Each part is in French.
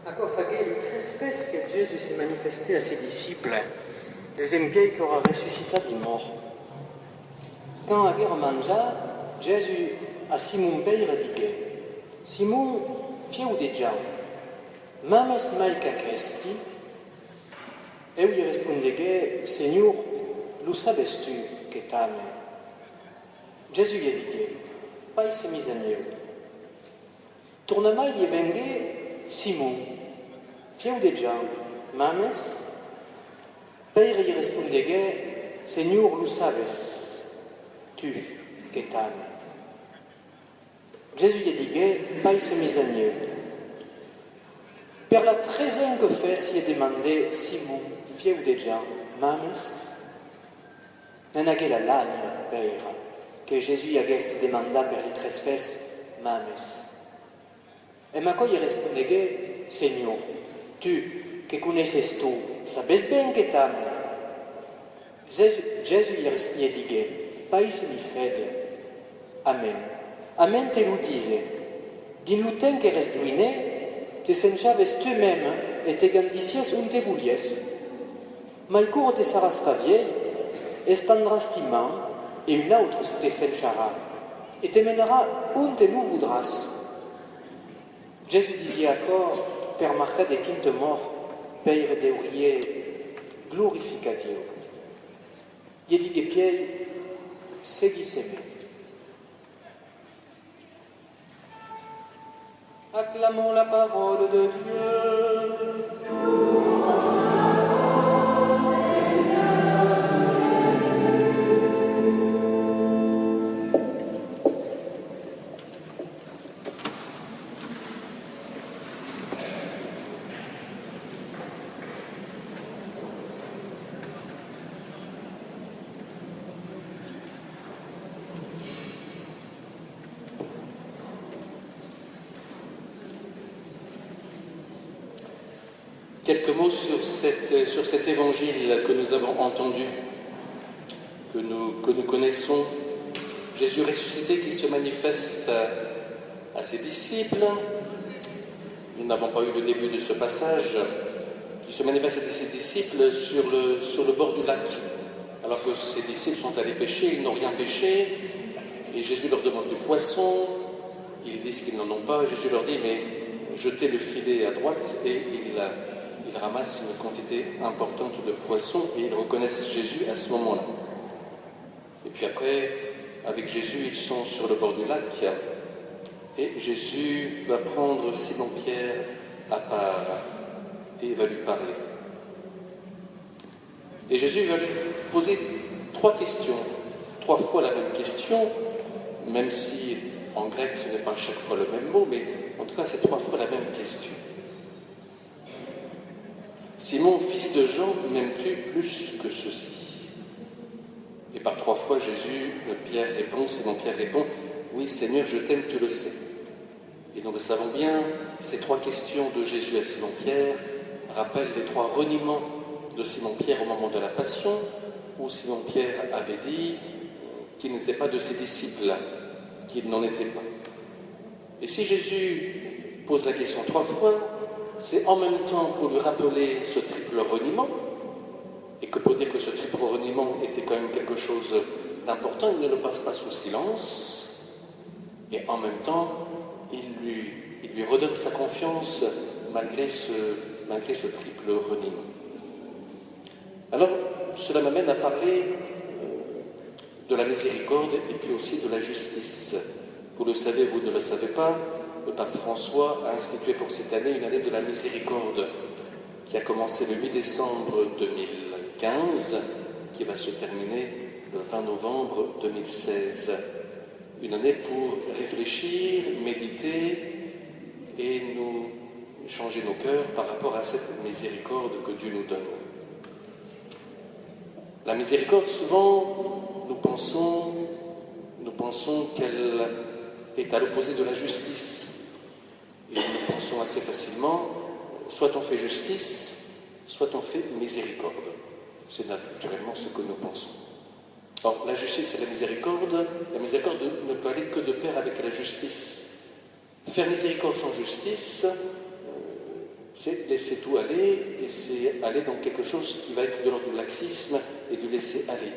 Acofaghe les 13 fesses que Jésus s'est manifesté à ses disciples, des empiei qui aura ressuscité des morts. Quand a guerre mangea, Jésus a Simon Peire dit Simon, fieu de Jean, mames mai qu'aquesti? Eu gli rispondeghe, Signor, lo sabes tu che t'ame? Gesù gli disse, pai se misagneu. Tornamai gli venghe Simon, fieu de Jean, mames? Peire gli rispondeghe, Signor, lo sabes tu che t'ame? Gesù gli disse, pai se misagneu. Per la 13e fois, si è demandé Simon, fieu de Jean, mames? Non hagué la lagna, père, que Jésus hagués demanda per les 13 fois, mames. Et ma gli rispondeghe, Seigneur, tu, que connaisses tu, sabes bien que t'ame? Jésus gli disse, pais mi fede. Amen. Amen te lo dise. Din lo temps que res duiné, te senchaves tu-même et te gandicies on te voulies. Ma cour te sarasca vieille, estendras tes mains, et une autre te senchara, et te mènera on te nous voudras. Jésus disait encore, per marca de quinte mort, peire deurier, glorifica Dieu. Il dit que pieds, seguissez-moi. Acclamons la parole de Dieu. Quelques mots sur cet évangile que nous avons entendu, que nous connaissons. Jésus ressuscité qui se manifeste à ses disciples. Nous n'avons pas eu le début de ce passage, qui se manifeste à ses disciples sur le bord du lac. Alors que ses disciples sont allés pêcher, ils n'ont rien pêché, et Jésus leur demande du poisson, ils disent qu'ils n'en ont pas, et Jésus leur dit, mais jetez le filet à droite, et ils ramassent une quantité importante de poissons et ils reconnaissent Jésus à ce moment-là. Et puis après, avec Jésus, ils sont sur le bord du lac et Jésus va prendre Simon-Pierre à part et il va lui parler. Et Jésus va lui poser 3 questions, 3 fois la même question, même si en grec ce n'est pas chaque fois le même mot, mais en tout cas c'est 3 fois la même question. Simon, fils de Jean, m'aimes-tu plus que ceci? Et par 3 fois, Simon Pierre répond, oui Seigneur, je t'aime, tu le sais. Et nous le savons bien, ces 3 questions de Jésus à Simon Pierre rappellent les 3 reniements de Simon Pierre au moment de la Passion, où Simon Pierre avait dit qu'il n'était pas de ses disciples, qu'il n'en était pas. Et si Jésus pose la question 3 fois, c'est en même temps pour lui rappeler ce triple reniement, et que pour dire que ce triple reniement était quand même quelque chose d'important, il ne le passe pas sous silence, et en même temps, il lui redonne sa confiance malgré ce triple reniement. Alors, cela m'amène à parler de la miséricorde et puis aussi de la justice. Vous le savez, vous ne le savez pas, le pape François a institué pour cette année une année de la miséricorde qui a commencé le 8 décembre 2015, qui va se terminer le 20 novembre 2016. Une année pour réfléchir, méditer et nous changer nos cœurs par rapport à cette miséricorde que Dieu nous donne. La miséricorde, souvent, nous pensons qu'elle est à l'opposé de la justice. Et nous pensons assez facilement, soit on fait justice, soit on fait miséricorde. C'est naturellement ce que nous pensons. Or, la justice et la miséricorde ne peut aller que de pair avec la justice. Faire miséricorde sans justice, c'est laisser tout aller, et c'est aller dans quelque chose qui va être de l'ordre du laxisme et du laisser aller.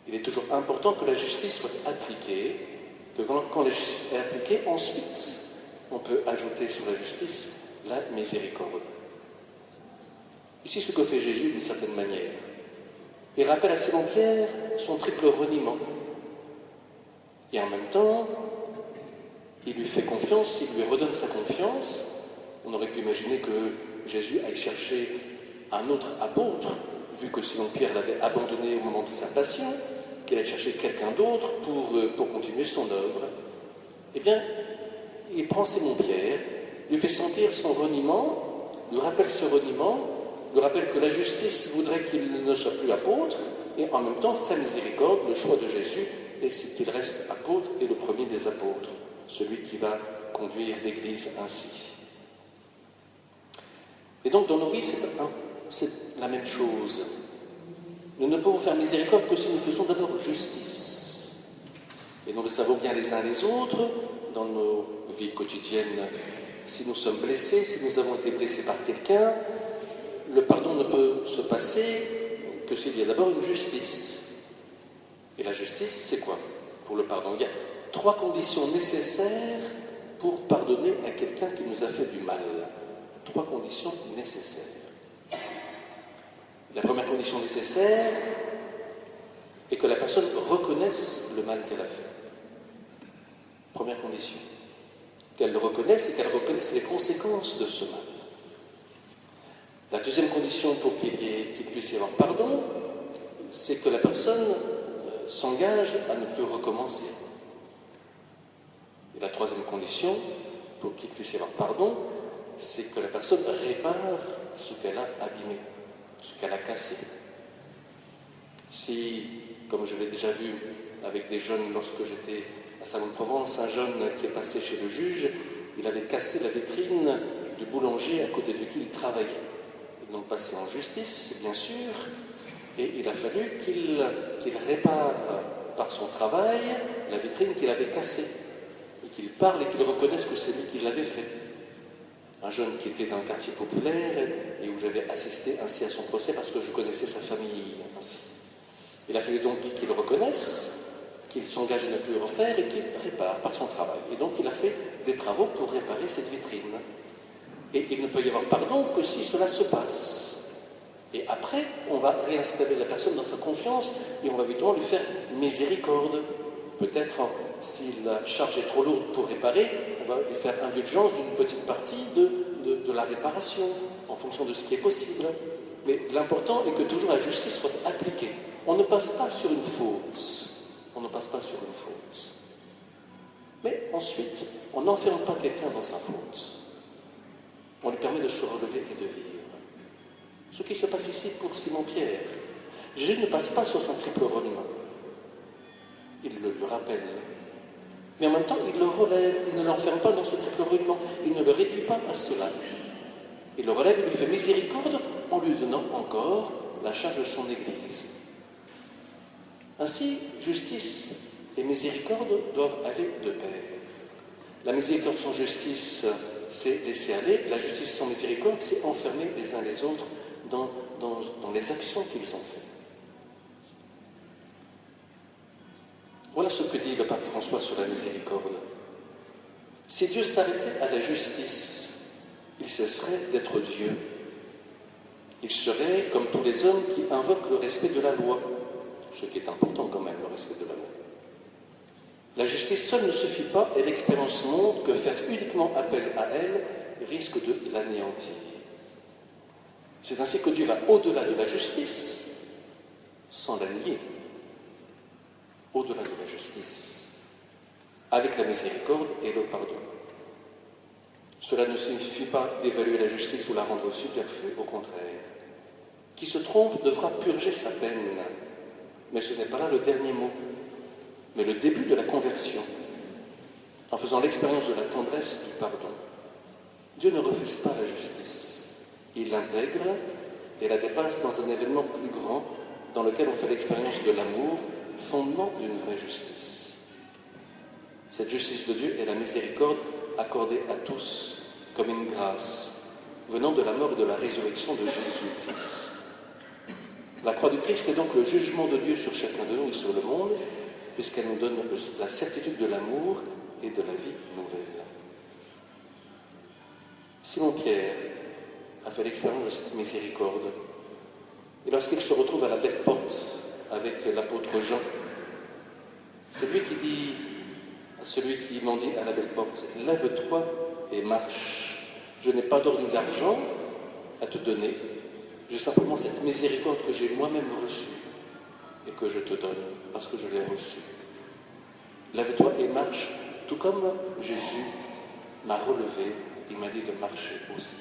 Il est toujours important que la justice soit appliquée, que quand la justice est appliquée, ensuite, on peut ajouter sur la justice la miséricorde. Ici, ce que fait Jésus d'une certaine manière, il rappelle à Simon-Pierre son triple reniement. Et en même temps, il lui fait confiance, il lui redonne sa confiance. On aurait pu imaginer que Jésus aille chercher un autre apôtre, vu que Simon-Pierre l'avait abandonné au moment de sa passion, qu'il aille chercher quelqu'un d'autre pour continuer son œuvre. Eh bien, il prend Simon-Pierre, lui fait sentir son reniement, lui rappelle ce reniement, lui rappelle que la justice voudrait qu'il ne soit plus apôtre, et en même temps, sa miséricorde, le choix de Jésus, et c'est qu'il reste apôtre et le premier des apôtres, celui qui va conduire l'Église ainsi. Et donc, dans nos vies, c'est la même chose. Nous ne pouvons faire miséricorde que si nous faisons d'abord justice. Et nous le savons bien les uns les autres, dans nos vies quotidiennes. Si nous sommes blessés, si nous avons été blessés par quelqu'un, le pardon ne peut se passer que s'il y a d'abord une justice. Et la justice, c'est quoi pour le pardon? Il y a 3 conditions nécessaires pour pardonner à quelqu'un qui nous a fait du mal. 3 conditions nécessaires. La première condition nécessaire est que la personne reconnaisse le mal qu'elle a fait. Première condition. Qu'elle le reconnaisse et qu'elle reconnaisse les conséquences de ce mal. La deuxième condition pour qu'il puisse y avoir pardon, c'est que la personne s'engage à ne plus recommencer. Et la troisième condition pour qu'il puisse y avoir pardon, c'est que la personne répare ce qu'elle a abîmé, ce qu'elle a cassé. Si, comme je l'ai déjà vu avec des jeunes lorsque j'étais à Salon-de-Provence, un jeune qui est passé chez le juge, il avait cassé la vitrine du boulanger à côté de qui il travaillait. Ils l'ont passé en justice, bien sûr, et il a fallu qu'il répare par son travail la vitrine qu'il avait cassée, et qu'il parle et qu'il reconnaisse que c'est lui qui l'avait fait. Un jeune qui était dans un quartier populaire et où j'avais assisté ainsi à son procès parce que je connaissais sa famille ainsi. Il a fallu donc qu'il reconnaisse, qu'il s'engage à ne plus refaire et qu'il répare par son travail. Et donc il a fait des travaux pour réparer cette vitrine. Et il ne peut y avoir pardon que si cela se passe. Et après, on va réinstaller la personne dans sa confiance et on va évidemment lui faire miséricorde. Peut-être, si la charge est trop lourde pour réparer, on va lui faire indulgence d'une petite partie de la réparation, en fonction de ce qui est possible. Mais l'important est que toujours la justice soit appliquée. On ne passe pas sur une faute. On ne passe pas sur une faute. Mais ensuite, on n'enferme pas quelqu'un dans sa faute. On lui permet de se relever et de vivre. Ce qui se passe ici pour Simon-Pierre. Jésus ne passe pas sur son triple reniement. Il le lui rappelle. Mais en même temps, il le relève. Il ne l'enferme pas dans ce triple reniement. Il ne le réduit pas à cela. Il le relève et lui fait miséricorde en lui donnant encore la charge de son Église. Ainsi, justice et miséricorde doivent aller de pair. La miséricorde sans justice, c'est laisser aller. La justice sans miséricorde, c'est enfermer les uns les autres dans les actions qu'ils ont faites. Voilà ce que dit le pape François sur la miséricorde. Si Dieu s'arrêtait à la justice, il cesserait d'être Dieu. Il serait comme tous les hommes qui invoquent le respect de la loi, ce qui est important quand même, le respect de la loi. La justice seule ne suffit pas et l'expérience montre que faire uniquement appel à elle risque de l'anéantir. C'est ainsi que Dieu va au-delà de la justice sans la nier. Au-delà de la justice, avec la miséricorde et le pardon. Cela ne signifie pas d'évaluer la justice ou la rendre superflue, au contraire. Qui se trompe devra purger sa peine, mais ce n'est pas là le dernier mot, mais le début de la conversion, en faisant l'expérience de la tendresse du pardon. Dieu ne refuse pas la justice, il l'intègre et la dépasse dans un événement plus grand dans lequel on fait l'expérience de l'amour, fondement d'une vraie justice. Cette justice de Dieu est la miséricorde accordée à tous comme une grâce. venant de la mort et de la résurrection de Jésus-Christ. La croix du Christ est donc le jugement de Dieu sur chacun de nous et sur le monde, puisqu'elle nous donne la certitude de l'amour et de la vie nouvelle. Simon-Pierre a fait l'expérience de cette miséricorde. Et lorsqu'il se retrouve à la belle porte avec l'apôtre Jean, c'est lui qui dit à celui qui mendie à la belle porte, « Lève-toi et marche. Je n'ai pas d'or ni d'argent à te donner. J'ai simplement cette miséricorde que j'ai moi-même reçue et que je te donne parce que je l'ai reçue. Lève-toi et marche, tout comme Jésus m'a relevé, il m'a dit de marcher aussi. »